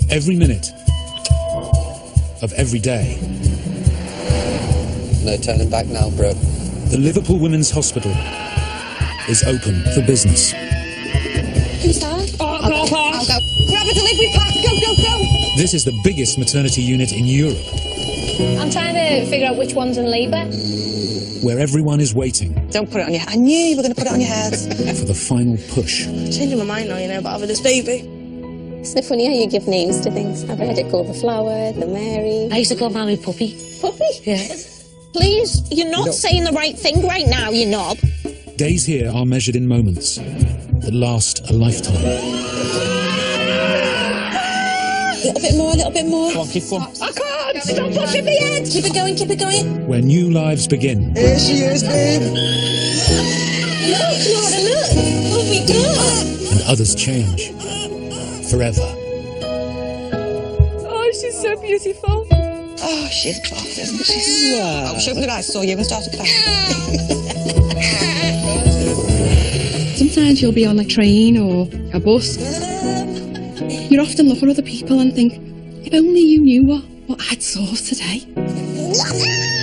every minute of every day. No turning back now, bro. The Liverpool Women's Hospital is open for business. Who's that? I'll go. Grab a delivery pack. Go. This is the biggest maternity unit in Europe, I'm trying to figure out which one's in labour. where everyone is waiting Don't put it on your head. I knew you were going to put it on your head. for the final push. Changing my mind now, you know, about having this baby. Isn't it funny how you give names to things? I've heard it called the flower, the Mary. I used to call Mammy Puppy. Puppy? Yeah. Please, you're not saying the right thing right now, you knob. Days here are measured in moments that last a lifetime. A little bit more. Come on, keep going. I can't! Stop pushing me head! Keep it going. Where new lives begin Here she is, babe. Look! Oh my God! and others change forever. Oh, she's so beautiful. Oh, she's buff, isn't she? Wow. I shouldn't have saw you and started crying. Sometimes you'll be on a train or a bus. You often look at other people and think, if only you knew what I'd saw today.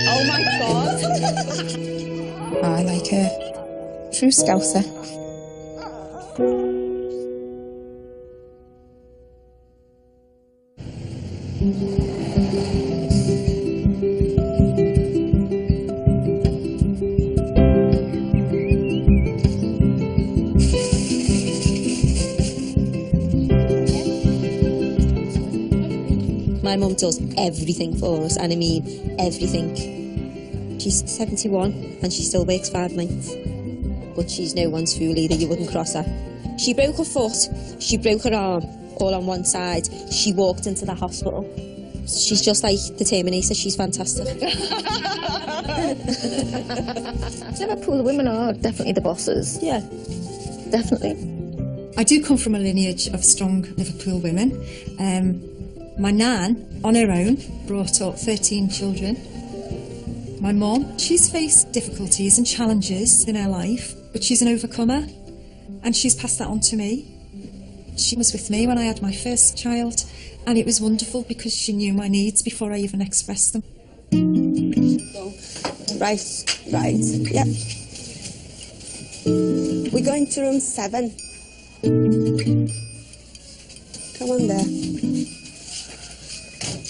Oh my God. I like her. True Scouser. My mum does everything for us, and I mean everything. She's 71 and she still works 5 nights. But she's no one's fool either, you wouldn't cross her. She broke her foot, she broke her arm, all on one side. She walked into the hospital. She's just like the Terminator, she's fantastic. Liverpool women are definitely the bosses. Yeah. Definitely. I do come from a lineage of strong Liverpool women. My nan, on her own, brought up 13 children. My mum, she's faced difficulties and challenges in her life, but she's an overcomer, and she's passed that on to me. She was with me when I had my first child, and it was wonderful because she knew my needs before I even expressed them. Right, yep. We're going to room 7. Come on there.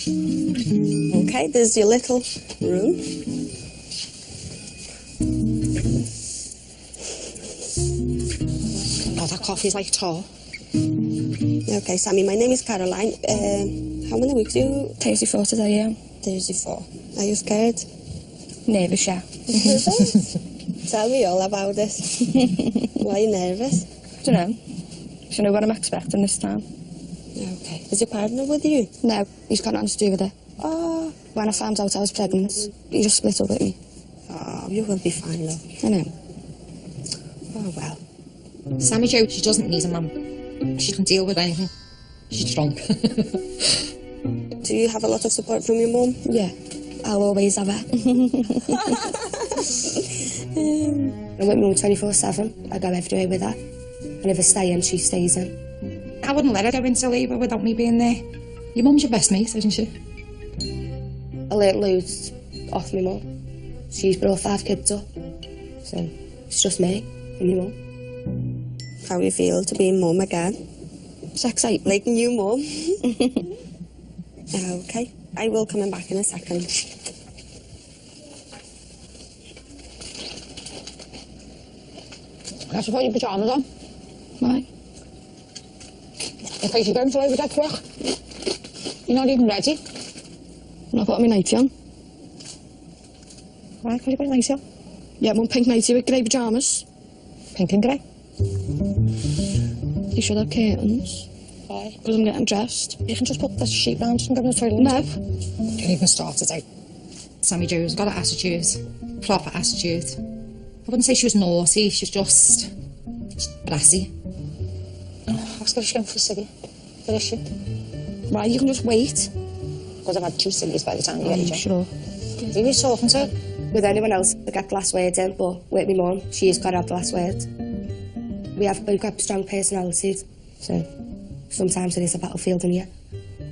Okay, there's your little room. Oh, that coffee's like tar. Okay, Sammy, my name is Caroline. How many weeks are you? 34 today, yeah. 34. Are you scared? Nervous, yeah. Tell me all about it. Why are you nervous? I don't know. Do you know what I'm expecting this time? Okay. Is your partner with you? No, he's got nothing to do with it. Oh. When I found out I was pregnant, he just split up with me. Oh, you will be fine, love. I know. Oh, well. Sammy Jo, she doesn't need a mum. She can deal with anything. She's strong. Do you have a lot of support from your mum? Yeah, I'll always have her. I'm with mum 24/7. I go everywhere with her. And if I stay in, she stays in. I wouldn't let her go into labour without me being there. Your mum's your best mate, isn't she? I learnt loads off my mum. She's brought 5 kids up. So it's just me and my mum. How you feel to be mum again? It's exciting. Like new mum? Okay, I will come back in a second. You have to put your pyjamas on. Why? In case you're going to labour that quick. You're not even ready. And I've got my nightie on. Why? Because you've got a nightie on. Yeah, one pink nightie with grey pyjamas. Pink and grey. You should have curtains. Why? Because I'm getting dressed. You can just put the sheet round and go to the toilet. No. Don't even start it out. Sammy Jo's got an attitude. Proper attitude. I wouldn't say she was naughty, she's just brassy. That's because she's going for a ciggy. Where is she? Why? You can just wait. Because I've had 2 ciggies by the time you get your Sure. Who are you talking to? With anyone else, I get the last word in, but with my mum, she's got to have the last word. We've got strong personalities, so sometimes it is a battlefield in here.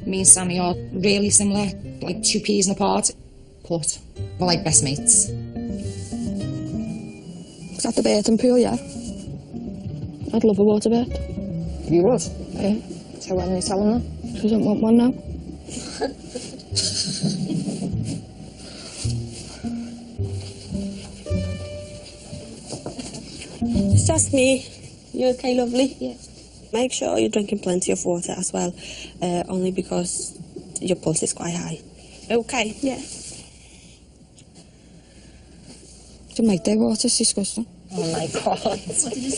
Me and Sammy are really similar, like two peas in a pod, but we're like best mates. Is that the bathing pool, yeah? I'd love a water bath. You would? Yeah. So when are you telling her? She doesn't want one now. It's just me. You okay, lovely? Yeah. Make sure you're drinking plenty of water as well, only because your pulse is quite high. Okay? Yeah. Don't make their water, it's disgusting. Oh my God.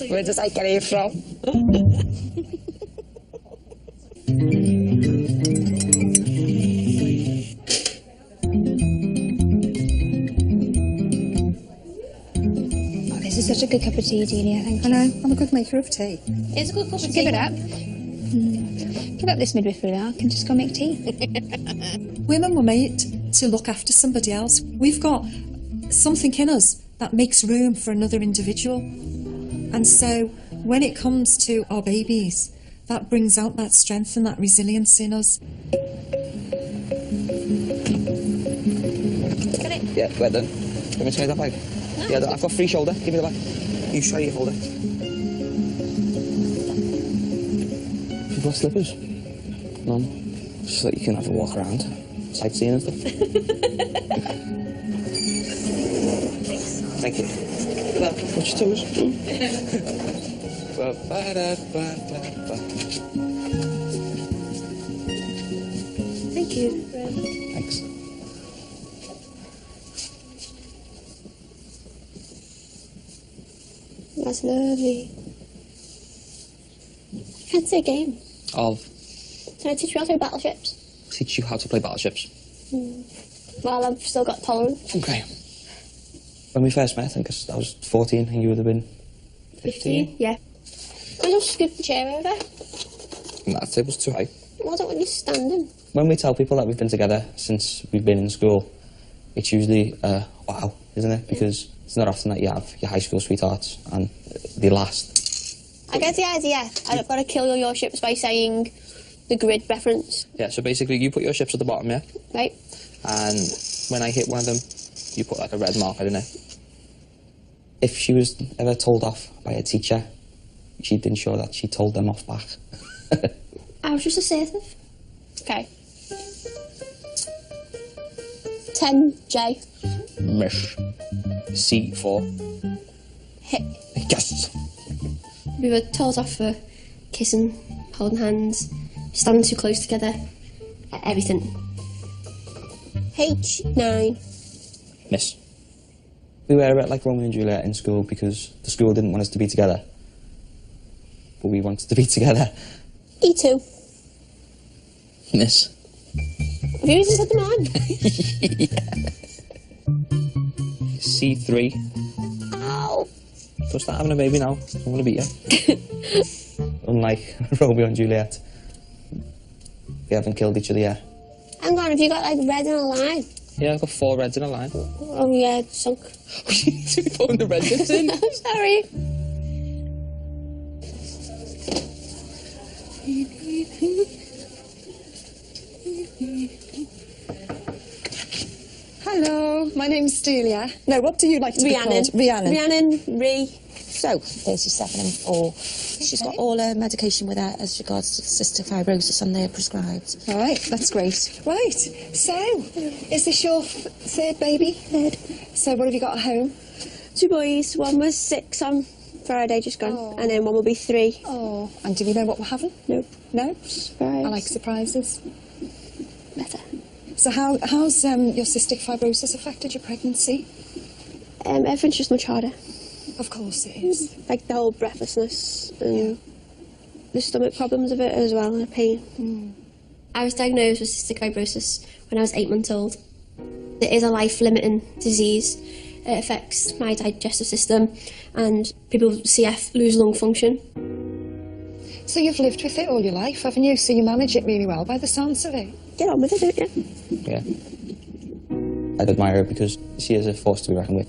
Where does I get it from? Oh, this is such a good cup of tea, Deanie, I think. I know, I'm a good maker of tea. It's a good cup of tea. Give it up. Give up this midwifery now. I can just go make tea. Women were made to look after somebody else. We've got something in us that makes room for another individual. And so when it comes to our babies, that brings out that strength and that resilience in us. Get it? Yeah, well done. Let me try that bag. No. Yeah, I've got free shoulder. Give me the bag. You try your hold it. You've got slippers? No. Just so that you can have a walk around, sightseeing and stuff. Thank you. Watch your toes. Thank you. Thanks. That's lovely. Fancy a game. I'll Can I teach you how to play battleships? teach you how to play battleships. Well, I've still got tolerance. Okay. When we first met, I think I was 14 and you would have been 15. Yeah. Can I just scoop the chair over? And that table's too high. Why don't you standing? When we tell people that we've been together since we've been in school, it's usually, wow, isn't it? Because it's not often that you have your high school sweethearts and they last. I get the idea. I've got to kill all your ships by saying the grid reference. Yeah, so basically you put your ships at the bottom, yeah? Right. And when I hit one of them, you put like a red marker in it. If she was ever told off by a teacher, she'd ensure that she told them off back. I was just assertive. Okay. 10J. Mish. C4. Hit. Yes! We were told off for kissing, holding hands, standing too close together, everything. H9. Miss. We were a bit like Romeo and Juliet in school because the school didn't want us to be together. But we wanted to be together. E2. Miss. Have you even put them on? C3. Ow. So start having a baby now. I'm going to beat you. Unlike Romeo and Juliet. We haven't killed each other yet. Hang on, have you got like red in a line? Yeah, I've got 4 reds in a line. Oh yeah, it's sunk. You're putting the red bits in. Sorry. Hello, my name's Delia. No, what do you like to be Rhiannon. called? Rhiannon. Rhiannon, Rhi. So, 37 and 4. She's got all her medication with her as regards to cystic fibrosis and they're prescribed. All right, that's great. Right, so, is this your third baby? Third. So, what have you got at home? 2 boys. One was 6 on Friday, just gone, and then one will be 3. Oh, and do we know what we're having? Nope. No? Surprise. I like surprises. Better. So how's your cystic fibrosis affected your pregnancy? Everything's just much harder. Of course it is. Like the whole breathlessness and the stomach problems of it as well, and the pain. I was diagnosed with cystic fibrosis when I was 8 months old. It is a life-limiting disease. It affects my digestive system, and people with CF lose lung function. So you've lived with it all your life, haven't you? So you manage it really well by the sounds of it. Get on with it, don't you? Yeah. I'd admire her because she is a force to be reckoned with.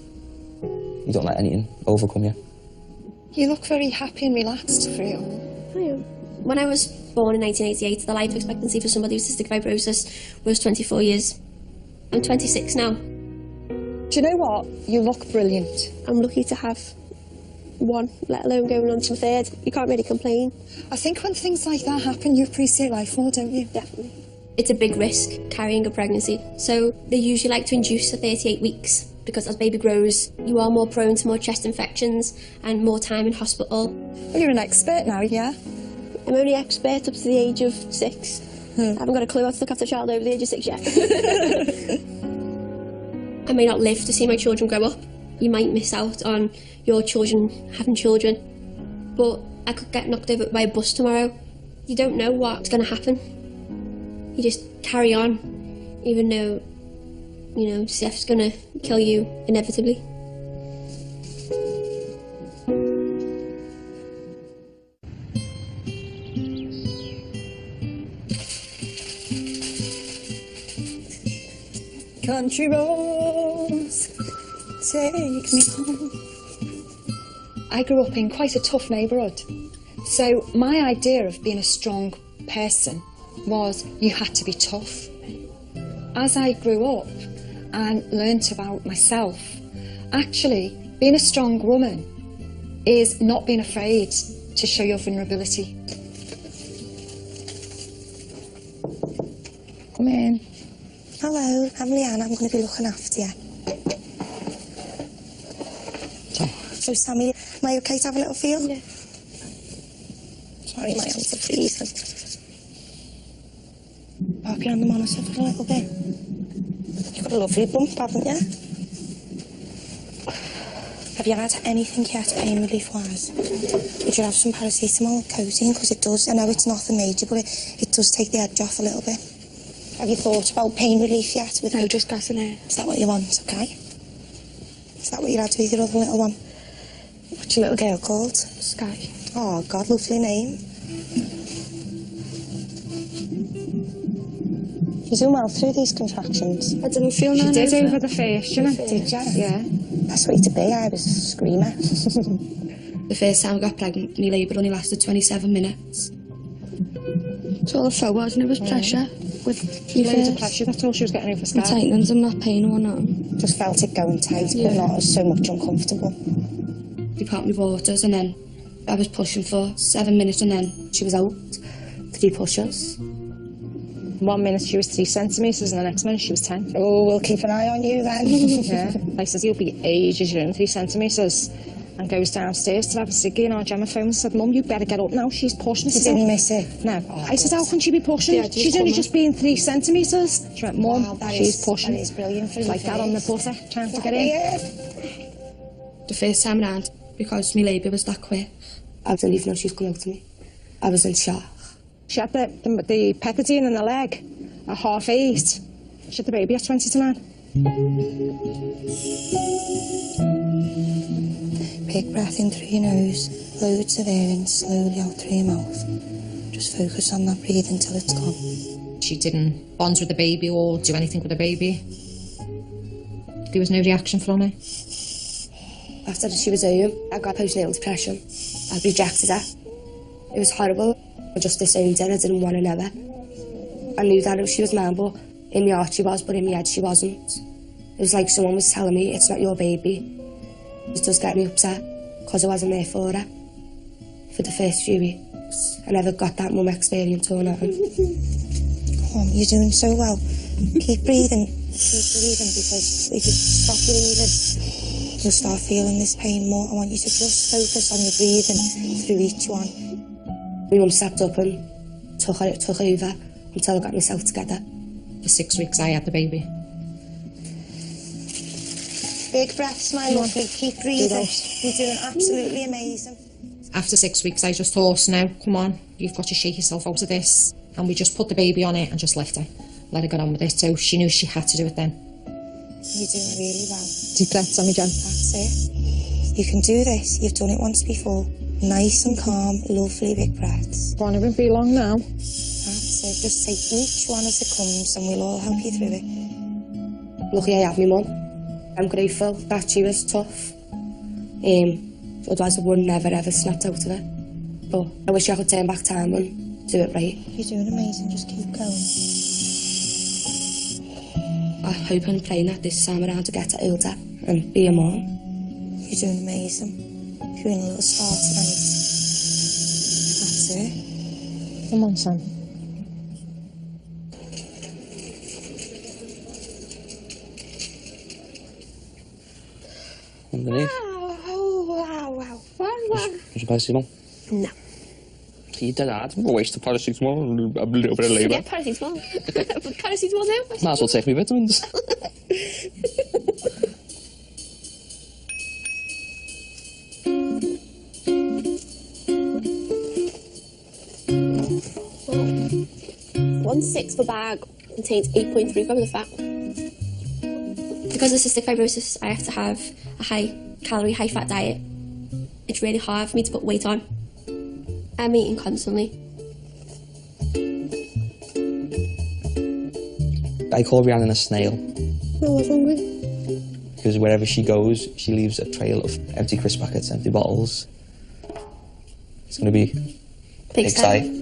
You don't let anything overcome you. You look very happy and relaxed, Friel. I am. When I was born in 1988, the life expectancy for somebody with cystic fibrosis was 24 years. I'm 26 now. Do you know what? You look brilliant. I'm lucky to have one, let alone going on to a third. You can't really complain. I think when things like that happen, you appreciate life more, don't you? Definitely. It's a big risk, carrying a pregnancy. So they usually like to induce at 38 weeks, because as baby grows, you are more prone to more chest infections and more time in hospital. Well, you're an expert now, yeah? I'm only expert up to the age of 6. I haven't got a clue how to look after a child over the age of 6 yet. I may not live to see my children grow up. You might miss out on your children having children, but I could get knocked over by a bus tomorrow. You don't know what's going to happen. You just carry on, even though, you know, Steph's going to kill you inevitably. Country roads, take me home. I grew up in quite a tough neighbourhood. So my idea of being a strong person was you had to be tough. As I grew up and learnt about myself, actually being a strong woman is not being afraid to show your vulnerability. Come in. Hello, I'm Leanne. I'm going to be looking after you. So, Sammy, am I okay to have a little feel? Yeah. Sorry, my hands are freezing. Pop you on the monitor for a little bit. You've got a lovely bump, haven't you? Have you had anything yet, pain relief-wise? Would you have some paracetamol, codeine? Because it does. I know it's nothing major, but it does take the edge off a little bit. Have you thought about pain relief yet? No, just gas in air. Is that what you want, okay? Is that what you had with your other little one? What's your little girl called? Sky. Oh, God, lovely name. You're doing well through these contractions. I didn't feel none. She did over the first, you know. Did you? Yeah. Best way to be, I was a screamer. The first time I got pregnant, my labour only lasted 27 minutes. That's all the flow was, and it was pressure. With Loads of pressure, that's all she was getting over Sky. tightens and not pain or nothing. Just felt it going tight, but not so much uncomfortable. They popped me waters, and then I was pushing for 7 minutes, and then she was out. 3 pushes. 1 minute she was 3 centimetres, and the next minute she was 10. Oh, we'll keep an eye on you then. Yeah. I says, you'll be ages, you're in 3 centimetres. And goes downstairs to have a ciggy, and our Gemma phone and said, Mum, you better get up now, she's pushing. You didn't miss it? No. I said, how can she be pushing? Yeah, she's only just being 3 centimetres. She went, Mum, she's pushing. That is brilliant for like that on the butter, trying to get in. The first time round, because my labour was that quick, I didn't even know she was coming out to me. I was in shock. She had the peptidine in the leg at 8:30. She had the baby at 20 to 9. Big breath in through your nose, loads of air in slowly out through your mouth. Just focus on that breathing till it's gone. She didn't bond with the baby or do anything with the baby. There was no reaction from her. After she was home, I got postnatal depression. I rejected her. It was horrible. I just disowned her. I didn't want to know her. I knew that she was mine, but in my heart she was, but in my head she wasn't. It was like someone was telling me, it's not your baby. It does get me upset, because I wasn't there for her. For the first few weeks, I never got that mum experience or nothing. Oh, you're doing so well. Keep breathing. Keep breathing, because if you stop breathing, you'll start feeling this pain more. I want you to just focus on your breathing through each one. My mum stepped up and took over until I got myself together. For 6 weeks I had the baby. Big breaths, my lovely. Keep breathing. You're doing absolutely amazing. After 6 weeks I just thought, now, come on, you've got to shake yourself out of this. And we just put the baby on it and just left her. Let her get on with it. So she knew she had to do it then. You're doing really well. Deep breaths on me, Jen. That's it. You can do this. You've done it once before. Nice and calm, lovely big breaths. It won't be long now. That's it. Just take each one as it comes and we'll all help you through it. Lucky I have my mum. I'm grateful that she was tough. Otherwise I would never ever snapped out of it. But I wish I could turn back time and do it right. You're doing amazing, just keep going. I hope and pray that this time around to get to older and be a mum. You're doing amazing. You're doing a little start tonight. That's it. Come on, Sam. Underneath. Did you paracetamol? No. You dead hard. I'm a waste of paracetamol and a little bit of labour. Yeah, paracetamol. Paracetamol now. Might as well take me vitamins. One 6 bag contains 8.3 grams of fat. Because of cystic fibrosis, I have to have a high calorie, high fat diet. It's really hard for me to put weight on. I'm eating constantly. I call Rhiannon a snail. I was hungry. Because wherever she goes, she leaves a trail of empty crisp packets, empty bottles. It's going to be pigsty.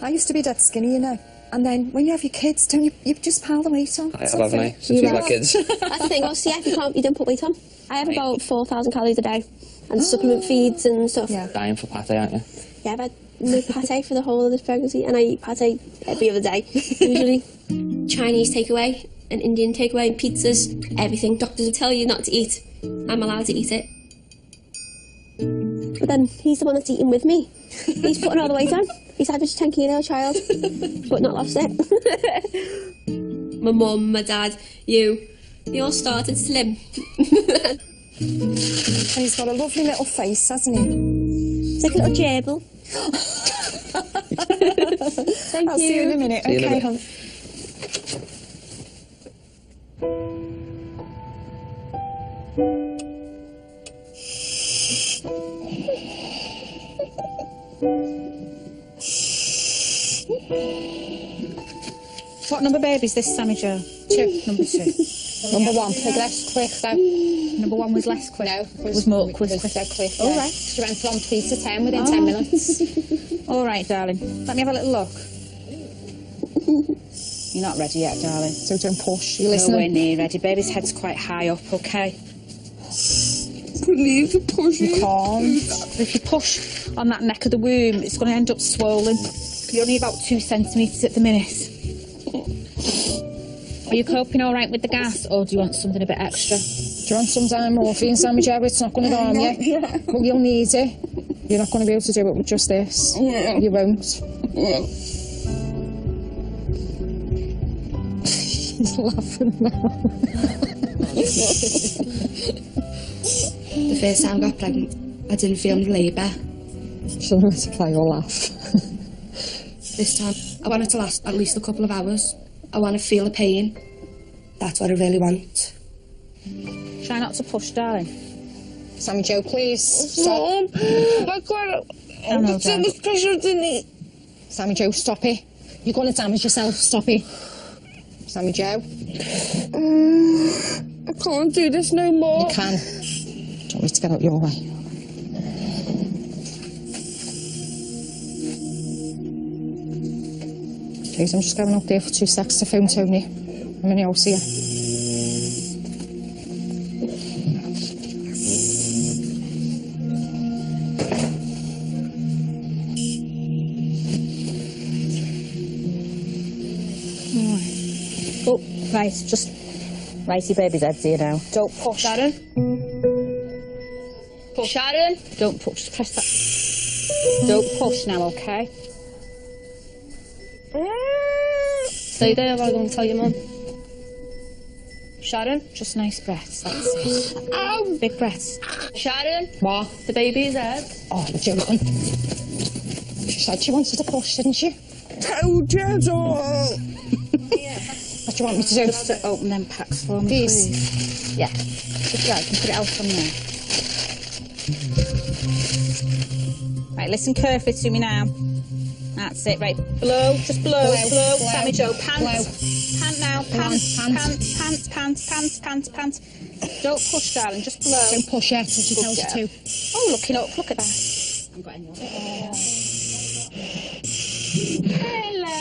I used to be dead skinny, you know. And then when you have your kids, don't you just pile the weight on? I have, haven't I? Since we've got kids. That's the thing, obviously, if you don't put weight on. I have about 4,000 calories a day. And supplement feeds and stuff. Yeah. Dying for pate, aren't you? Yeah, I've had no pate for the whole of this pregnancy, and I eat pate every other day, usually. Chinese takeaway, and Indian takeaway, pizzas, everything. Doctors will tell you not to eat. I'm allowed to eat it. But then he's the one that's eating with me. He's putting all the weight on. He's average 10 kilo child, but not lost it. My mum, my dad, they all started slim. And he's got a lovely little face, hasn't he? It's like a little gerbil. Thank I'll see you in a minute. See you in a Okay, bit. hon. What number baby is this, Sammy Joe? 2. Number 2. Number 1, pig less quick though. Number 1 was less quick. No, was more quick. Was dead quick. All Yeah. right. She went from 3 to 10 within 10 minutes. All right, darling. Let me have a little look. You're not ready yet, darling. So don't push. You Nowhere listening? near ready. Baby's head's quite high up, okay? Please push You can't. If you push on that neck of the womb, it's going to end up swollen. You're only about 2 centimetres at the minute. Are you coping all right with the gas, or do you want something a bit extra? Do you want some morphine, Sammy Joe? It's not going to harm you. But you'll need it. You're not going to be able to do it with just this. You won't. He's laughing now. The first time I got pregnant, I didn't feel any labour. She'll multiply your laugh. This time, I want it to last at least a couple of hours. I want to feel the pain. That's what I really want. Try not to push, darling. Sammy Joe, please. Stop. I know, so much pressure in it. Sammy Joe, stop it. You're going to damage yourself. Stop it. Sammy Joe. I can't do this no more. You can. Don't need to get out your way. Please, I'm just going up there for 2 seconds to phone Tony. I'm in the house here. Oh, right, just righty baby's head here now. Don't push. Sharon? Push. Sharon? Don't push, just press that. Don't push now, okay? Stay there, I'm going to tell your mum. Sharon, just nice breaths, that's it. Ow! Big breaths. Sharon? What? The baby's head. Oh, you're joking. She said she wanted to push, didn't she? Told you, What do you want me to do? Just to open them packs for me, Please. please. Yeah, just right, you can put it out from there. Right, listen carefully to me now. That's it, right. Blow, just blow. Sammy Joe, pants. Pant now, pants. Don't push, darling, just blow. Don't push it till she tells you to. Oh, looking up, look at that. I've got any more. Hello.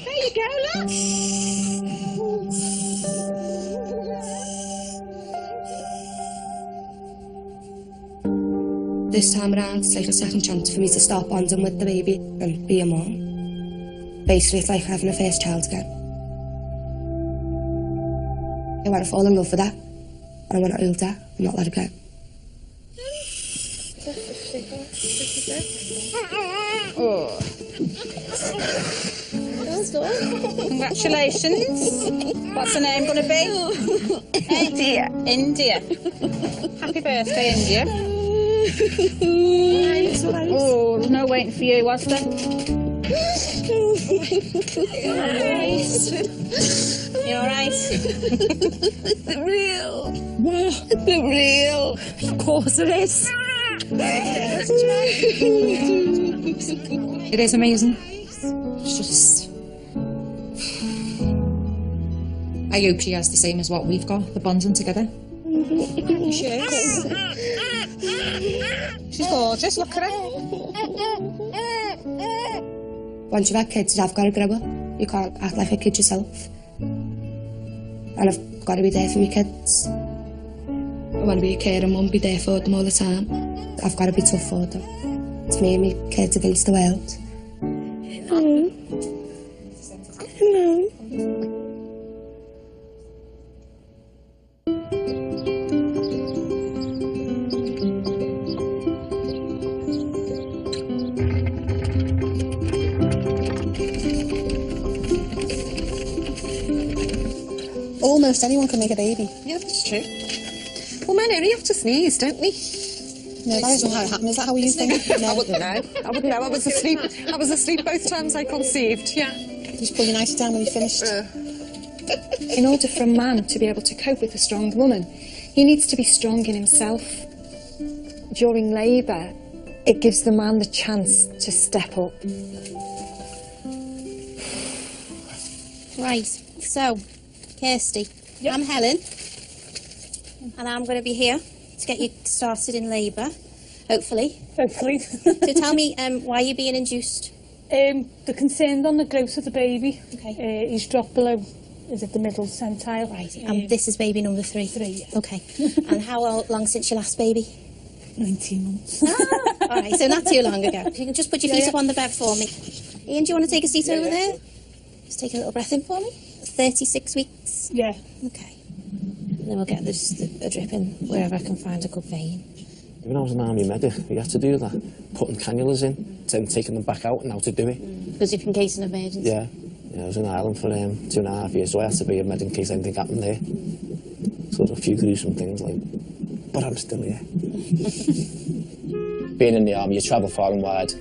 There you go, look. This time around, it's like a second chance for me to start bonding with the baby and be a mum. Basically, it's like having a first child again. I want to fall in love with her, and I want to hold her and not let her go. Oh. Congratulations. What's the name going to be? India. India. Happy birthday, India. Oh, there's no waiting for you, was there? You alright? The real. What? The real. Of course it is. It is amazing. It's just... I hope she has the same as what we've got, the bonding together. She is. She's gorgeous, look at her. Once you've had kids, you've got to grow up. You can't act like a kid yourself. And I've got to be there for my kids. I want to be a caring mum, be there for them all the time. I've got to be tough for them. It's me and my kids against the world. Almost anyone can make a baby. Yeah, that's true. Well, men only have to sneeze, don't we? No, that isn't how it happened. Is that how we used to think? I wouldn't know. I wouldn't know. I was asleep. I was asleep both times I conceived. Yeah. You just pull your nightie down when you finished. In order for a man to be able to cope with a strong woman, he needs to be strong in himself. During labour, it gives the man the chance to step up. Right, so, Kirsty, I'm Helen, and I'm going to be here to get you started in labour, hopefully. Hopefully. So tell me, why you're being induced? They're concerned on the growth of the baby. Okay. He's dropped below, is it the middle centile? Right, and this is baby number 3? 3, yeah. Okay. And how long since your last baby? 19 months. All right, so not too long ago. If you can just put your feet up on the bed for me. Ian, do you want to take a seat over there? Just take a little breath in for me. 36 weeks? Yeah. Okay. And then we'll get this a drip in wherever I can find a good vein. When I was an army medic, we had to do that. Putting cannulas in, then taking them back out and how to do it. Because if in case of an emergency? Yeah. I was in Ireland for 2.5 years, so I had to be a medic in case anything happened there. Sort of a few gruesome things, like, but I'm still here. Being in the army, you travel far and wide.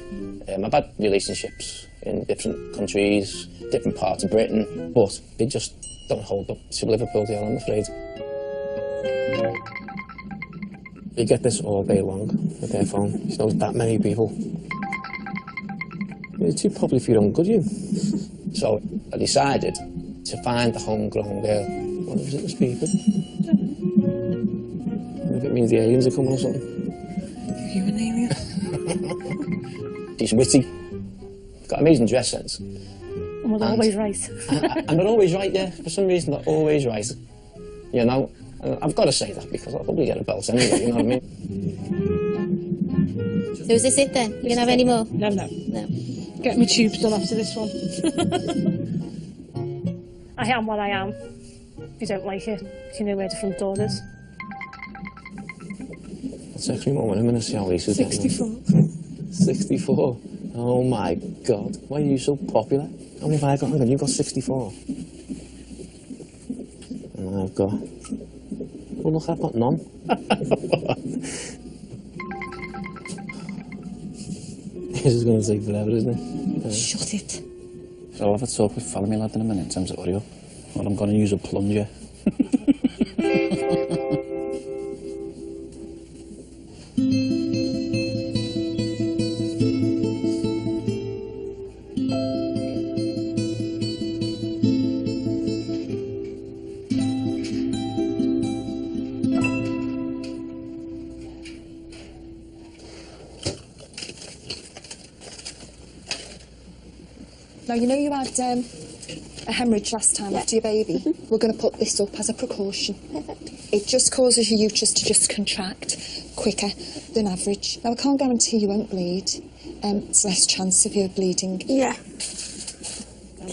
I've had relationships in different countries, different parts of Britain, but they just don't hold up to Liverpool, deal, I'm afraid. You get this all day long with their phone. You know that many people. You're too probably for your own good, you. So I decided to find a homegrown girl. What was it, those people? If it means the aliens are coming or something. Are you an alien? She's witty, got amazing dress sense. And we're always right. And they're always right, yeah. For some reason, they're always right. You know, and I've got to say that because I'll probably get a belt anyway, you know what I mean? So is this it then? You can have any more? No. Get me tubes done after this one. I am what I am. If you don't like it, you know where the front door is. I'll text me mum in a minute, see how Lisa's getting 64. 64? Oh my God, why are you so popular? How many have I got? Hang on, you've got 64. And I've got... Oh look, I've got none. This is going to take forever, isn't it? Shut it. So I'll have a talk with follow me lad in a minute in terms of audio. Or I'm going to use a plunger. Now, you know you had a hemorrhage last time after your baby? We're going to put this up as a precaution. It just causes your uterus to just contract quicker than average. Now, I can't guarantee you won't bleed. It's less chance of you bleeding. Yeah.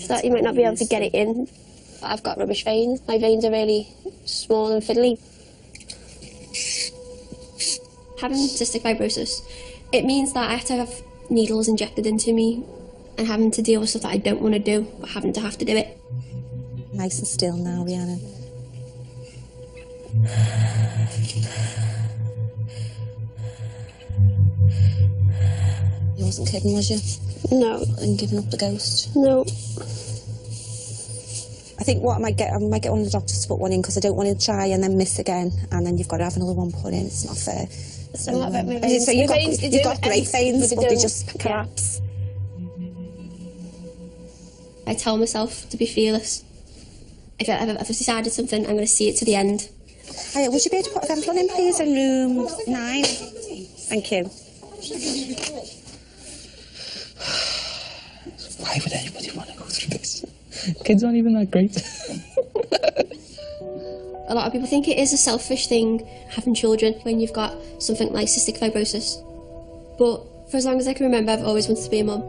That you might not be able to get it in. I've got rubbish veins. My veins are really small and fiddly. Having cystic fibrosis, it means that I have to have needles injected into me and having to deal with stuff that I don't want to do, but having to have to do it. Nice and still now, Rhiannon. You wasn't kidding, was you? No. And giving up the ghost? No. I think what I might get one of the doctors to put one in because I don't want to try and then miss again, and then you've got to have another one put in. It's not fair. So you've got great veins, but they just collapse. I tell myself to be fearless. If I've decided something, I'm going to see it to the end. Hiya, would you be able to put a vent one in, please, in room 9? Thank you. Why would anybody want to go through this? Kids aren't even that great. A lot of people think it is a selfish thing, having children, when you've got something like cystic fibrosis. But for as long as I can remember, I've always wanted to be a mum.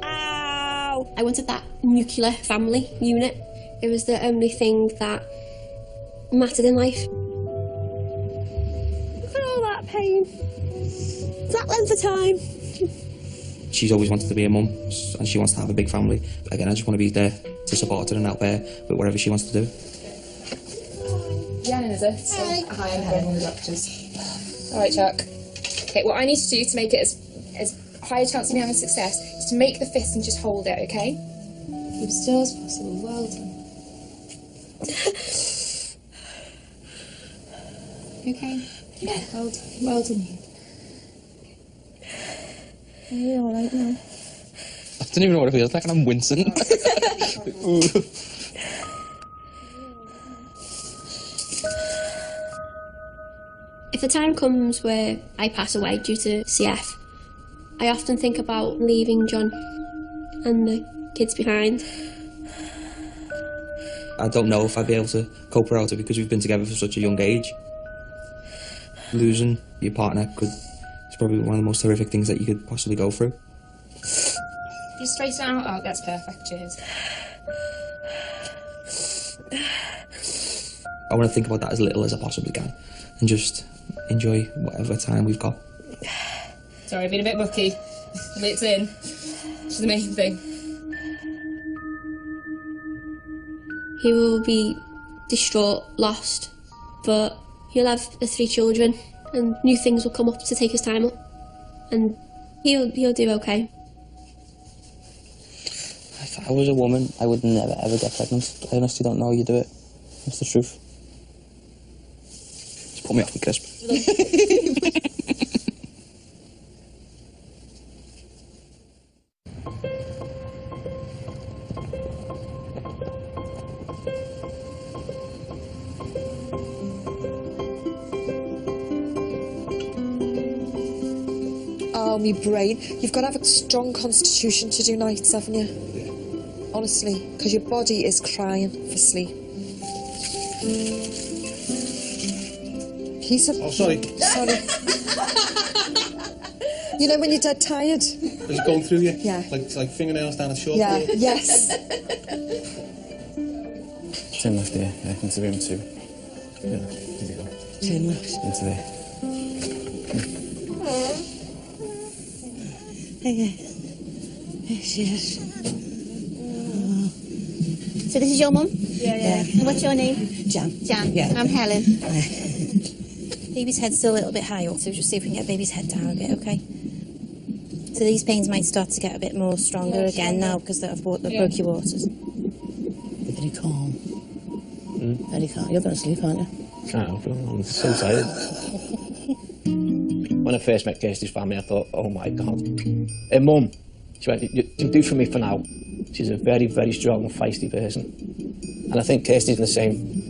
Ow! I wanted that nuclear family unit. It was the only thing that mattered in life. Look at all that pain. That length of time. She's always wanted to be a mum, and she wants to have a big family. But again, I just want to be there to support her and help her with whatever she wants to do. Rhiannon, is it? Hi, I'm Helen, one of the doctors. All right, Chuck. Okay, what I need to do to make it as high a chance of me having success is to make the fist and just hold it, okay? Keep as still as possible. Well done. Okay? Yeah. Well done. Well done. Are you all right now? I don't even know what it feels like, and I'm wincing. If the time comes where I pass away due to CF, I often think about leaving John and the kids behind. I don't know if I'd be able to cope without it because we've been together for such a young age. Losing your partner is probably one of the most horrific things that you could possibly go through. You straight out? Oh, that's perfect. Cheers. I want to think about that as little as I possibly can and just enjoy whatever time we've got. Sorry, I've been a bit mucky. It's in. It's the main thing. He will be distraught, lost, but he'll have the 3 children and new things will come up to take his time up, and he'll do okay. If I was a woman, I would never ever get pregnant. I honestly don't know how you do it. That's the truth. Just put me off with crisp. Oh, me brain. You've got to have a strong constitution to do nights, haven't you? Yeah. Honestly, because your body is crying for sleep. Oh, sorry. Sorry. You know when you're dead tired? Is it going through you? Yeah. Like fingernails down a short Yeah, board? yes. Turn left here, yeah, into room 2. Yeah, here you go. Turn left. Into there. Yes. So this is your mum? Yeah. And what's your name? Jan. Jan. Yeah. I'm Helen. Hi. Baby's head's still a little bit high up, so just see if we can get baby's head down a bit, okay? So these pains might start to get a bit more stronger again now because I've broke your waters. Very calm. Very calm. You're going to sleep, aren't you? Can't help it. I'm so tired. When I first met Kirsty's family, I thought, oh my God. Her mum, she went, you do for me for now. She's a very, very strong and feisty person. And I think Kirsty's the same.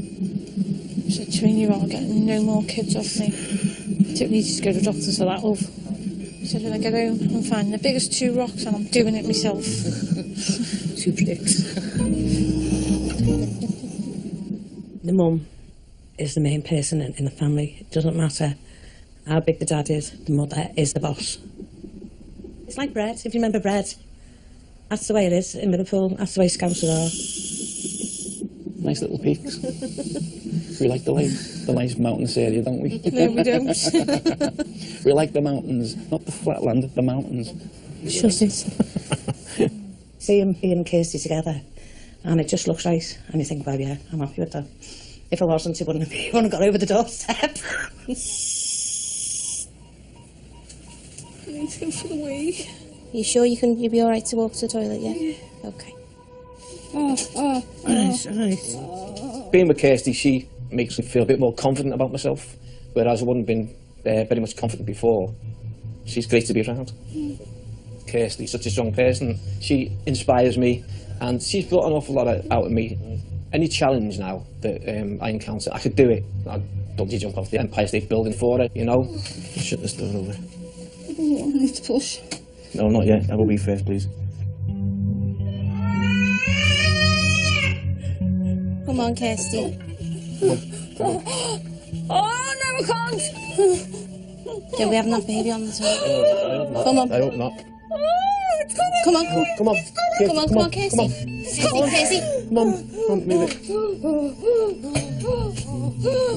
I said to me, you are getting no more kids off me. It took me to go to the doctors for that, love. I said, when I get home, I'm finding the biggest 2 rocks and I'm doing it myself. Super dicks. The mum is the main person in the family. It doesn't matter how big the dad is, the mother is the boss. It's like bread, if you remember bread. That's the way it is in Liverpool, that's the way Scousers are. Nice little peaks. We like the nice mountainous area, don't we? No, we don't. We like the mountains, not the flatland, the mountains. Shut it. See him, Ian and Kirsty together, and it just looks right, and you think, well, yeah, I'm happy with that. If I wasn't, he wouldn't have got over the doorstep. I need to go for the wee. You sure you'll be alright to walk to the toilet, yeah? Okay. Nice. Being with Kirsty, she makes me feel a bit more confident about myself, whereas I wouldn't have been very much confident before. She's great to be around. Kirsty's such a strong person. She inspires me, and she's brought an awful lot out of me. Any challenge now that I encounter, I could do it. I'd dodgy jump off the Empire State Building for it, you know? Shut this door over. I need to push. No, not yet. I will be first, please. Come on, Kirsty. Oh, no, I can't. Yeah, we haven't that baby on the toilet. Come on. I hope not. Come on. Come on. Come on, Kirsty. Kirsty. Come on, move it. Come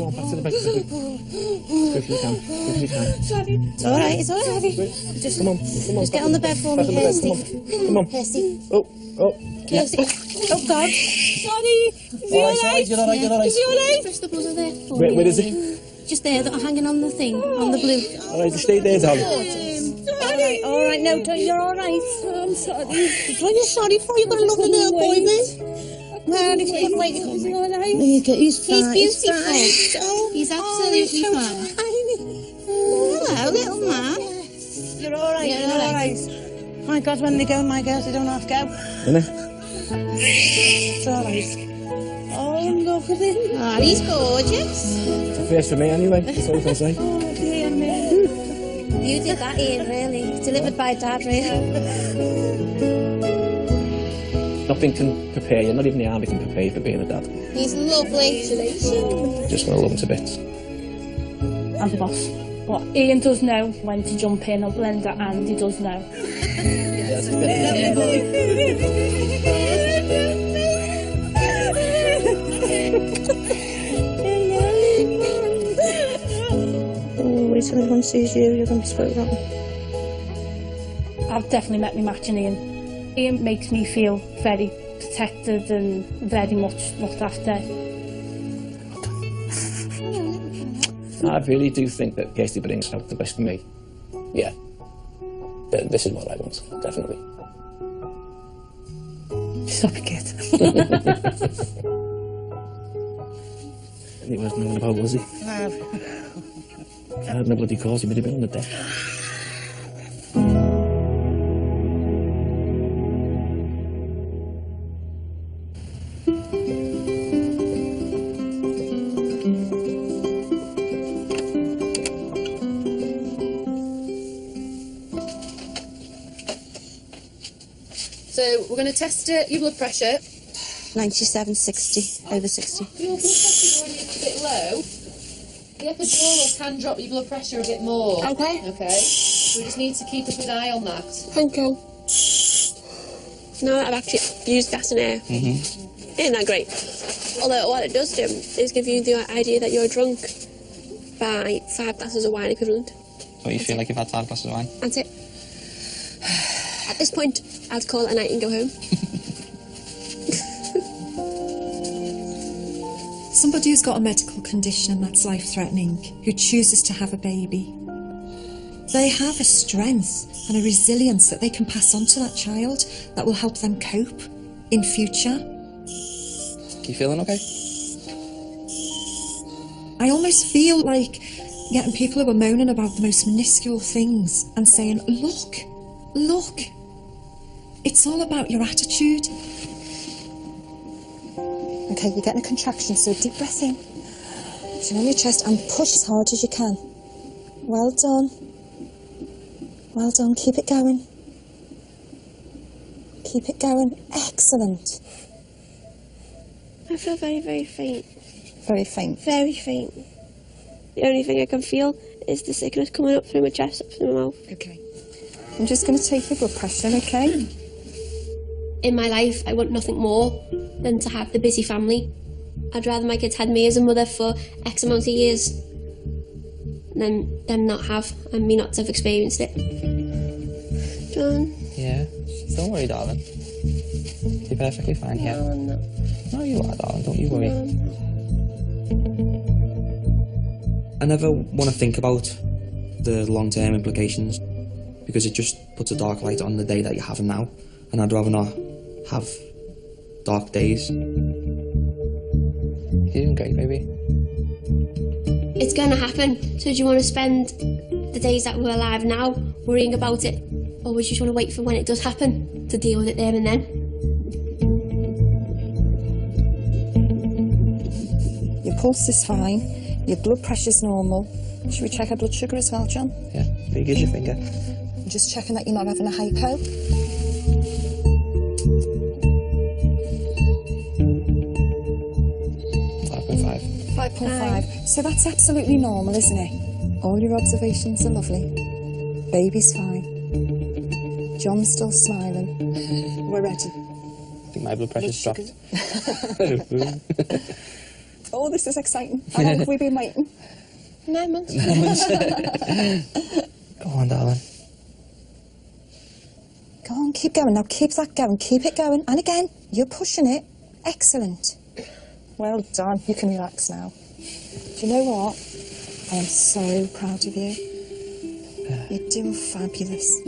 on, back to the bed. Quick as you can. Sorry. It's alright, it's alright. Just get on the bed for me, Kirsty. Come on. Kirsty. Oh. Kirsty. Oh, God. Sorry. Is he alright? You're alright. Is he alright? Press the buzzer there. Where is it? Just there, hanging on the thing, on the blue. Alright, just stay there, darling. All right, no, you're all right. I'm sorry. What are you sorry for? You've got a lovely little boy, mate. Man, he's all right. He's beautiful. He's absolutely fine. Hello, little man. You're all right, you're all right. My God, when they go, my girls, they don't have to go. Isn't it? It's all right. Oh, look at him. Oh, he's gorgeous. First for me, anyway. That's all I can say. Oh, dear me. You did that, Ian, really. Delivered by Dad, really. Nothing can prepare you, not even the army can prepare you for being a dad. He's lovely. Just gonna love him to bits. I'm the boss. But Ian does know when to jump in on Blender, and he does know. Wait till everyone sees you, you're going to be spoke rotten. I've definitely met me matching Ian. Ian makes me feel very protected and very much looked after. I really do think that Kirsty brings out the best of me. Yeah. This is what I want, definitely. Stop it, kid. He wasn't knowing about, was he? No. I had no bloody cause, he would have been on the deck. So we're going to test your blood pressure. 97, 60, over 60. Your blood pressure's already a bit low. The epidural can drop your blood pressure a bit more. Okay. Okay. So we just need to keep an eye on that. Thank you. No, I've actually used gas and air. Isn't that great? Although what it does do is give you the idea that you're drunk by 5 glasses of wine equivalent. So you feel like you've had 5 glasses of wine? That's it. At this point, I'd call it a night and go home. Somebody who's got a medical condition that's life-threatening, who chooses to have a baby, they have a strength and a resilience that they can pass on to that child that will help them cope in future. You feeling okay? I almost feel like getting people who are moaning about the most minuscule things and saying, look, it's all about your attitude. Okay, you're getting a contraction, so deep breath in. Chin on your chest and push as hard as you can. Well done. Well done, keep it going. Keep it going. Excellent. I feel very, very faint. Very faint? Very faint. The only thing I can feel is the sickness coming up through my chest, up through my mouth. Okay. I'm just going to take your blood pressure, okay? In my life, I want nothing more than to have the busy family. I'd rather my kids had me as a mother for X amount of years than them not have, and me not to have experienced it. John? Yeah, don't worry, darling. You're perfectly fine here. No, you are, darling, don't you worry. I never want to think about the long-term implications because it just puts a dark light on the day that you're having now, and I'd rather not have dark days. You're doing great, baby. It's going to happen, so do you want to spend the days that we're alive now worrying about it, or would you just want to wait for when it does happen to deal with it there and then? Your pulse is fine. Your blood pressure's normal. Should we check our blood sugar as well, John? Yeah, big as your finger. I'm just checking that you're not having a hypo. 5.5. So that's absolutely normal, isn't it? All your observations are lovely. Baby's fine. John's still smiling. We're ready. I think my blood pressure's dropped. Oh, this is exciting. How long have we been waiting? 9 months. 9 months. Go on, darling. Go on, keep going. Now keep that going. Keep it going. And again, you're pushing it. Excellent. Well done. You can relax now. Do you know what? I am so proud of you. You're doing fabulous.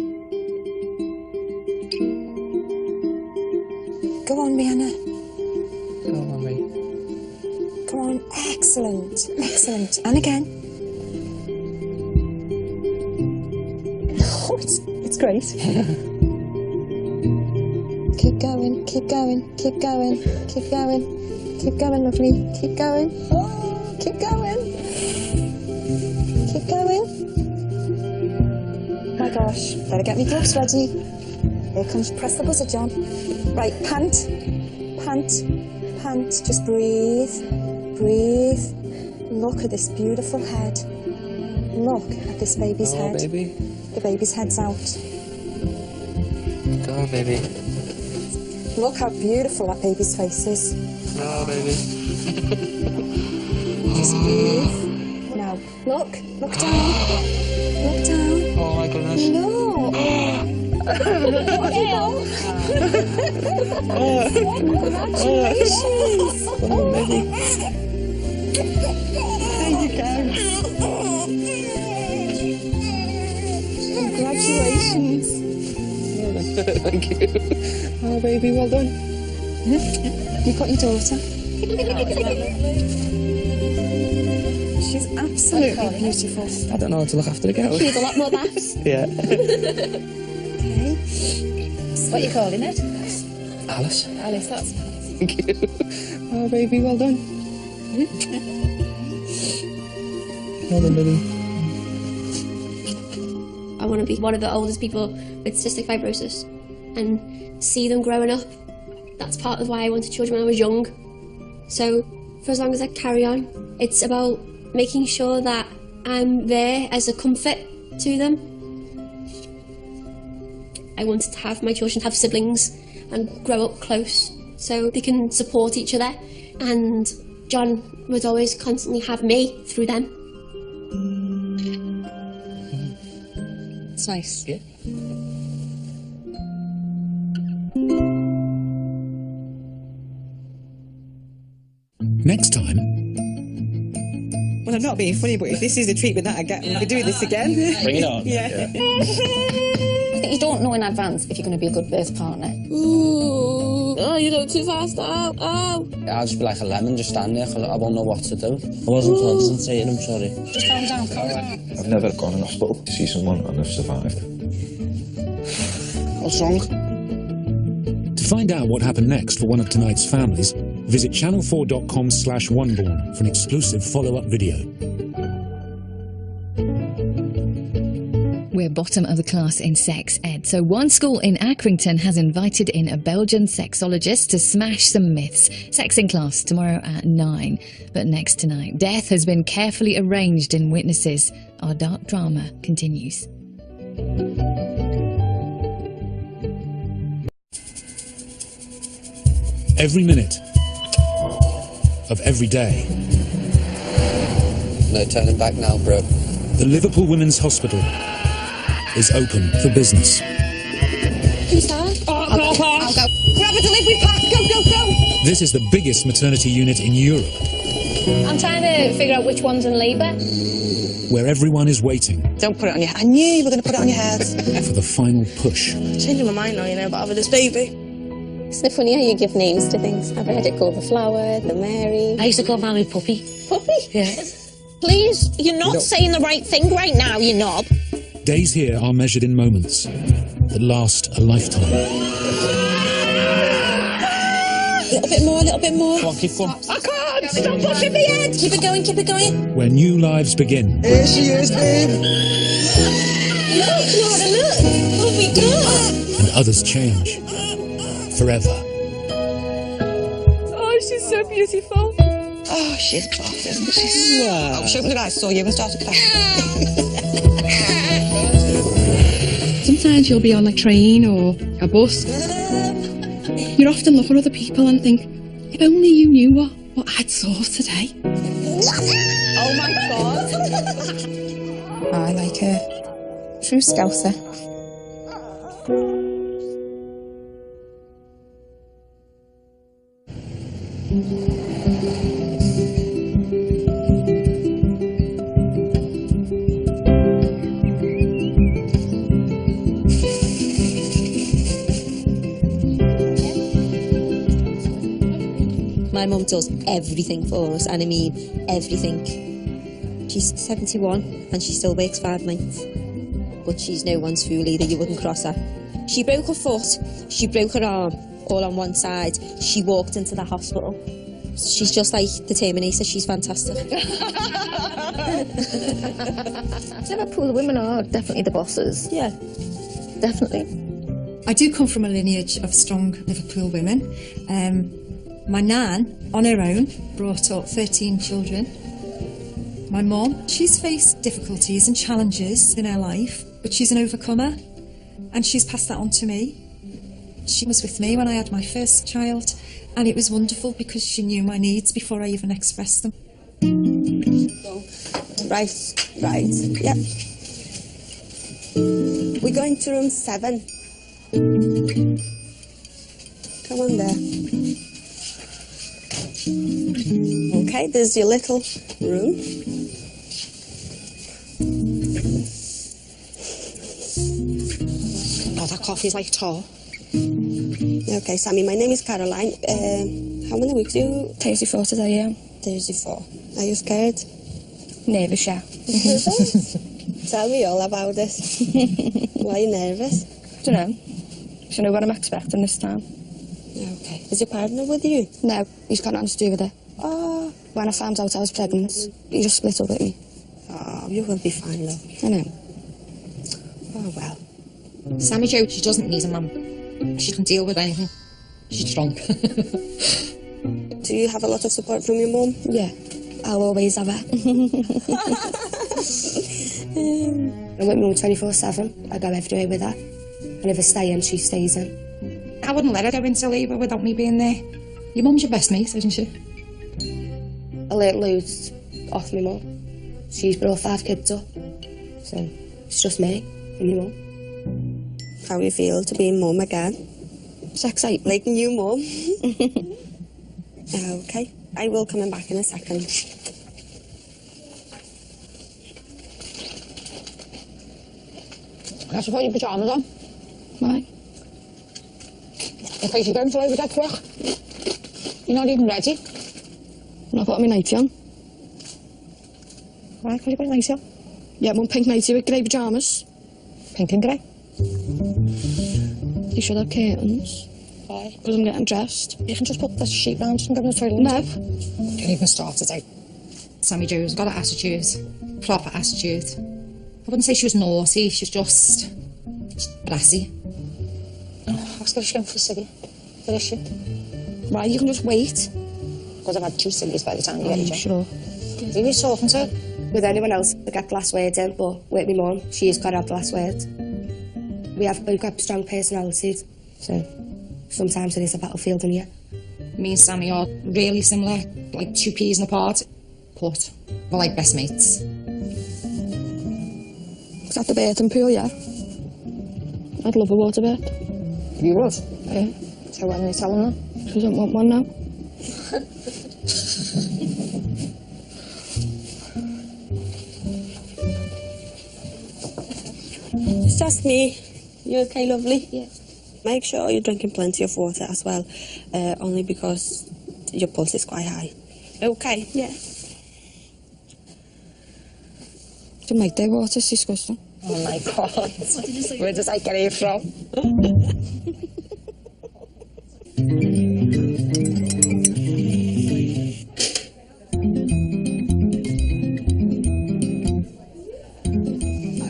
Go on, Rihanna. Go on, Ray. Go on. Excellent. Excellent. And again. Oh, it's great. Keep going, keep going, keep going, keep going. Keep going, lovely. Keep going. Oh, keep going. Keep going. My gosh. Better get me gloves ready. Here comes, press the buzzer, John. Right, pant. Pant. Pant. Just breathe. Breathe. Look at this beautiful head. Look at this baby's head. Baby. The baby's head's out. Go on, baby. Look how beautiful that baby's face is. Oh, baby. Just breathe. Now, look down. Look down. Oh my goodness. No. Congratulations. Oh, baby. There you go. Congratulations. Thank you. Oh, baby, well done. You've got your daughter. She's absolutely beautiful. I don't know how to look after the girl. She needs a lot more baths. Yeah. Okay. What are you calling it? Alice. Alice, that's nice. Thank you. Oh, baby, well done. Well done, baby. I want to be one of the oldest people with cystic fibrosis and see them growing up. That's part of why I wanted children when I was young. So for as long as I carry on, it's about making sure that I'm there as a comfort to them. I wanted to have my children have siblings and grow up close so they can support each other, and John would always constantly have me through them. It's nice. Yeah. Next time. Well, I'm not being funny, but if this is the treatment that I get, we could do this again. Bring it on. Yeah. I think you don't know in advance if you're going to be a good birth partner. Ooh. Oh, you go too fast. Oh. I'll just be like a lemon, just stand there, because I won't know what to do. I wasn't concentrating, I'm sorry. Just calm down, calm down. I've never gone in hospital to see someone and I've survived. What's wrong? To find out what happened next for one of tonight's families, visit channel4.com/oneborn for an exclusive follow-up video. We're bottom of the class in sex ed, so one school in Accrington has invited in a Belgian sexologist to smash some myths. Sex in class tomorrow at 9. But next tonight, death has been carefully arranged in witnesses. Our dark drama continues. Every minute of every day. No turning back now, bro. The Liverpool Women's Hospital is open for business. Who's that? I'll go. Grab a delivery pack. Go. This is the biggest maternity unit in Europe, I'm trying to figure out which one's in labour. where everyone is waiting Don't put it on your head. I knew you were going to put it on your head. for the final push. Changing my mind now, you know, about having this baby. Isn't it funny how you give names to things? I've heard it called the flower, the Mary. I used to call Mammy Puppy. Puppy? Yeah. Please, you're not saying the right thing right now, you knob. Days here are measured in moments that last a lifetime. A little bit more. Come on, keep going. I can't! Stop pushing me head! Keep it going. Where new lives begin. Here she is, babe. Look, Laura, look! Oh my God! And others change. Forever. Oh, she's so beautiful. Oh, she's class, isn't she? Wow. Oh, she opened her eyes, saw you and started crying. Sometimes you'll be on a train or a bus. You often look at other people and think, if only you knew what I'd saw today. Oh my God. I like her. True Scouser. My mum does everything for us, and I mean everything. She's 71 and she still works 5 nights. But she's no one's fool either, you wouldn't cross her. She broke her foot, she broke her arm, all on one side. She walked into the hospital. She's just like the Terminator, she's fantastic. Liverpool women are definitely the bosses. Yeah. Definitely. I do come from a lineage of strong Liverpool women. My nan, on her own, brought up 13 children. My mum, she's faced difficulties and challenges in her life, but she's an overcomer, and she's passed that on to me. She was with me when I had my first child, and it was wonderful because she knew my needs before I even expressed them. Right, yep. We're going to room 7. Come on there. Okay, there's your little room. Oh, that coffee's like tar. Okay, Sammy, my name is Caroline. How many weeks are you? 34 today, yeah. 34. Are you scared? Nervous, yeah. Tell me all about it. Why are you nervous? I don't know. Do you know what I'm expecting this time? Okay. Is your partner with you? No, he's got nothing to do with it. Oh. When I found out I was pregnant, he just split up with me. Oh, you will be fine, love. I know. Oh, well. Sammy Jo, she doesn't need a mum. She can deal with anything. She's strong. Do you have a lot of support from your mum? Yeah, I'll always have her. I'm with mum 24/7. I go everywhere with her. And if I stay in, she stays in. I wouldn't let her go into labour without me being there. Your mum's your best mate, isn't she? I learnt loads off my mum. She's brought 5 kids up. So it's just me and my mum. How you feel to be mum again? It's exciting. Like a new mum. Okay, I will come back in a second. You have to put your pyjamas on. Why? In case you're going to labour that quick. You're not even ready. And I've got my nightie on. Why? Because you've got a nightie on? Yeah, one pink nightie with grey pyjamas. Pink and grey? You should have curtains. Why? Because I'm getting dressed. You can just put the sheet round and go to the toilet. No. Don't even start today. Sammy Jo's got an attitude. Proper attitude. wouldn't say she was naughty, she was just brassy. Ask her if she's going for a ciggy. Where is she? Right, you can just wait. Because I've had 2 ciggies by the time you get here. Sure. Who are you talking to? With anyone else, I get the last word in, but with my mum, she's got to have the last word. We've got strong personalities, so sometimes it is a battlefield in here. Me and Sammy are really similar, like 2 peas in a pod, but we're like best mates. Is that the bathing pool, yeah? I'd love a water bath. You would? Yeah. So when are you telling her? She doesn't want one now. It's just me. You okay, lovely? Yeah. Make sure you're drinking plenty of water as well, only because your pulse is quite high. Okay? Yeah. Don't make their water, it's disgusting. Oh my God. Where does I get it from?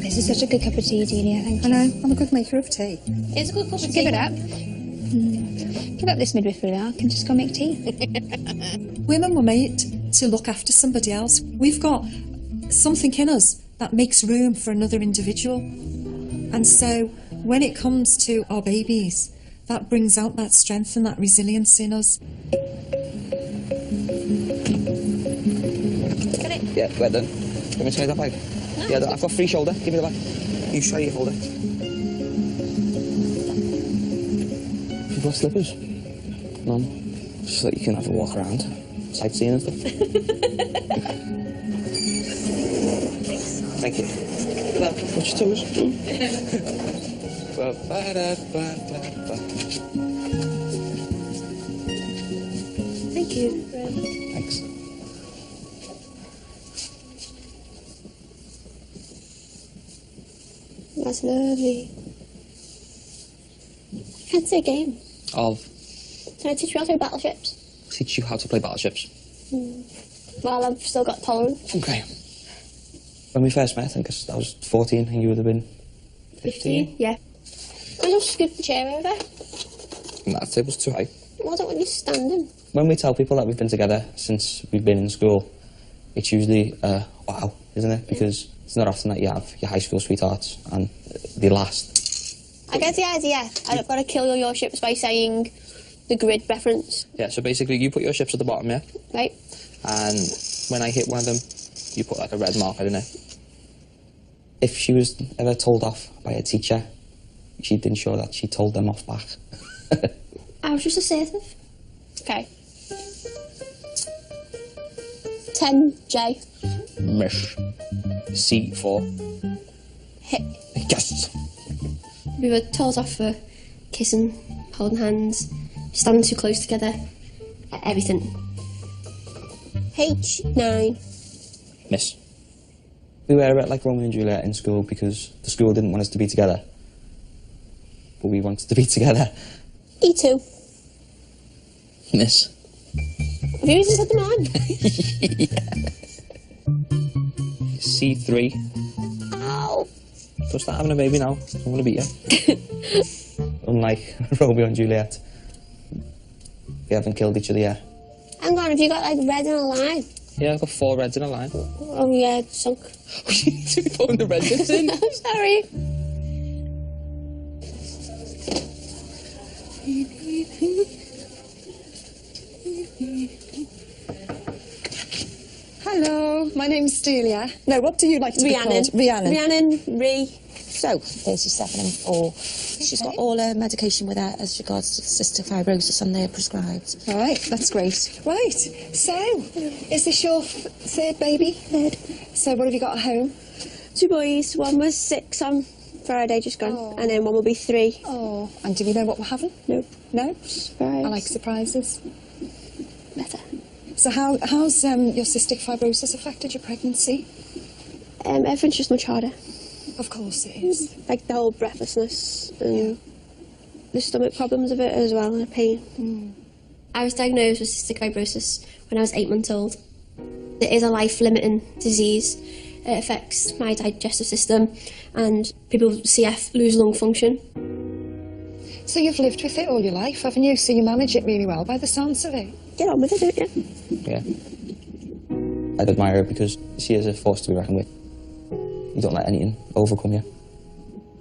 This is such a good cup of tea, Delia, thank you. I know, I'm a good maker of tea. It's a good cup of tea. Give it up. Give up this midwifery now, I can just go make tea. Women were made to look after somebody else. We've got something in us that makes room for another individual. And so when it comes to our babies, that brings out that strength and that resilience in us. Get it? Yeah, well done. Let me try that bag. No. Yeah, I've got free shoulder. Give me the bag. You try your hold it. You've got slippers? None. Just so that you can have a walk around, sightseeing and stuff. Thank you. You're welcome. Watch your toes. Thank you. Thanks. That's lovely. Fancy a game? Of? Can I teach you how to play battleships? Teach you how to play battleships. Well, I've still got tolerance. Okay. When we first met, I think I was 14 and you would have been 15. Yeah. I just scoop the chair over. And that table's too high. Well, I don't want you standing. When we tell people that we've been together since we've been in school, it's usually wow, isn't it? Because it's not often that you have your high school sweethearts and they last. I get the idea. I've got to kill your ships by saying the grid reference. Yeah, so basically you put your ships at the bottom, yeah? Right. And when I hit one of them, you put like a red marker in it. If she was ever told off by a teacher, she'd ensure that she told them off back. I was just assertive. Okay. 10J. Miss. C4. Hit. Yes! We were told off for kissing, holding hands, standing too close together, everything. H9. Miss. We were a bit like Romeo and Juliet in school because the school didn't want us to be together. But we wanted to be together. E2. Miss. Have you even put them on? Yeah. C3. Ow. Don't start having a baby now. I'm going to beat you. Unlike Romeo and Juliet. We haven't killed each other yet. Hang on, have you got like red in a line? Yeah, I've got 4 reds in a line. Oh yeah, it's sunk. You need to be putting the red bits in. I'm sorry. Hello, my name's Delia. No, what do you like to be Rhiannon. called? Rhiannon. Rhiannon, Rhi. So, 37 and 4. She's got all her medication with her as regards to cystic fibrosis and they're prescribed. All right, that's great. Right, so, is this your third baby? Third. So what have you got at home? 2 boys. One was 6 on Friday, just gone. Oh. And then one will be 3. Oh, and do we know what we're having? No. No? Surprise. I like surprises. Better. So how's your cystic fibrosis affected your pregnancy? Everything's just much harder. Of course it is. Like the whole breathlessness and the stomach problems of it as well, and the pain. I was diagnosed with cystic fibrosis when I was 8 months old. It is a life-limiting disease. It affects my digestive system, and people with CF lose lung function. So you've lived with it all your life, haven't you? So you manage it really well by the sounds of it. Get on with it, don't you? Yeah. I admire her because she is a force to be reckoned with. You don't let anything overcome you.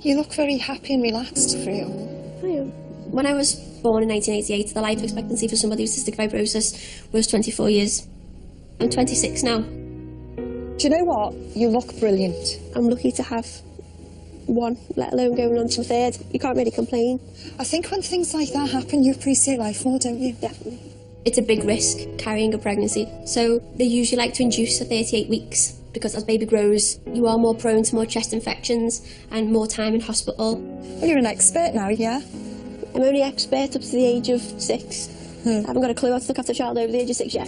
You look very happy and relaxed for you. I am. When I was born in 1988, the life expectancy for somebody with cystic fibrosis was 24 years. I'm 26 now. Do you know what? You look brilliant. I'm lucky to have one, let alone going on to a third. You can't really complain. I think when things like that happen, you appreciate life more, don't you? Definitely. It's a big risk, carrying a pregnancy. So they usually like to induce at 38 weeks, because as baby grows, you are more prone to more chest infections and more time in hospital. Well, you're an expert now, yeah? I'm only expert up to the age of 6. I haven't got a clue how to look after a child over the age of 6 yet.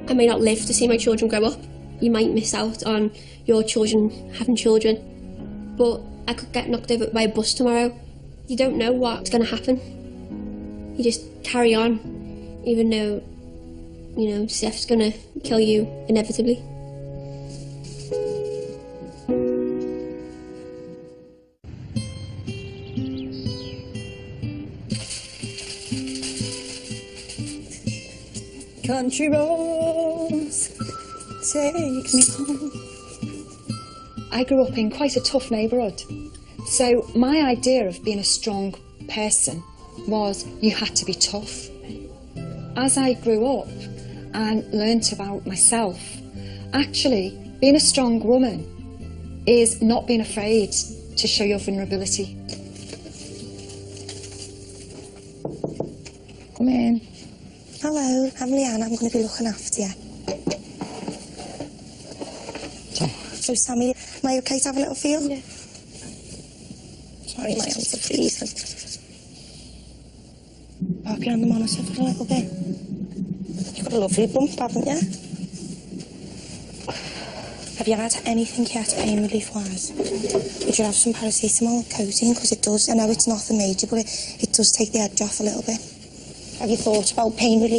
I may not live to see my children grow up. You might miss out on your children having children, but I could get knocked over by a bus tomorrow. You don't know what's going to happen. You just carry on, even though, you know, CF's going to kill you inevitably. Country roads take me home. I grew up in quite a tough neighbourhood. So my idea of being a strong person was you had to be tough. As I grew up and learnt about myself, actually being a strong woman is not being afraid to show your vulnerability. Come in. Hello, I'm Leanne. I'm going to be looking after you. So, Sammy, am I okay to have a little feel? Yeah. Sorry, my hands are freezing. Pop you on the monitor for a little bit. You've got a lovely bump, haven't you? Have you had anything yet, pain relief-wise? Would you have some paracetamol or codeine? Because it does. I know it's nothing major, but it does take the edge off a little bit. Have you thought about pain relief?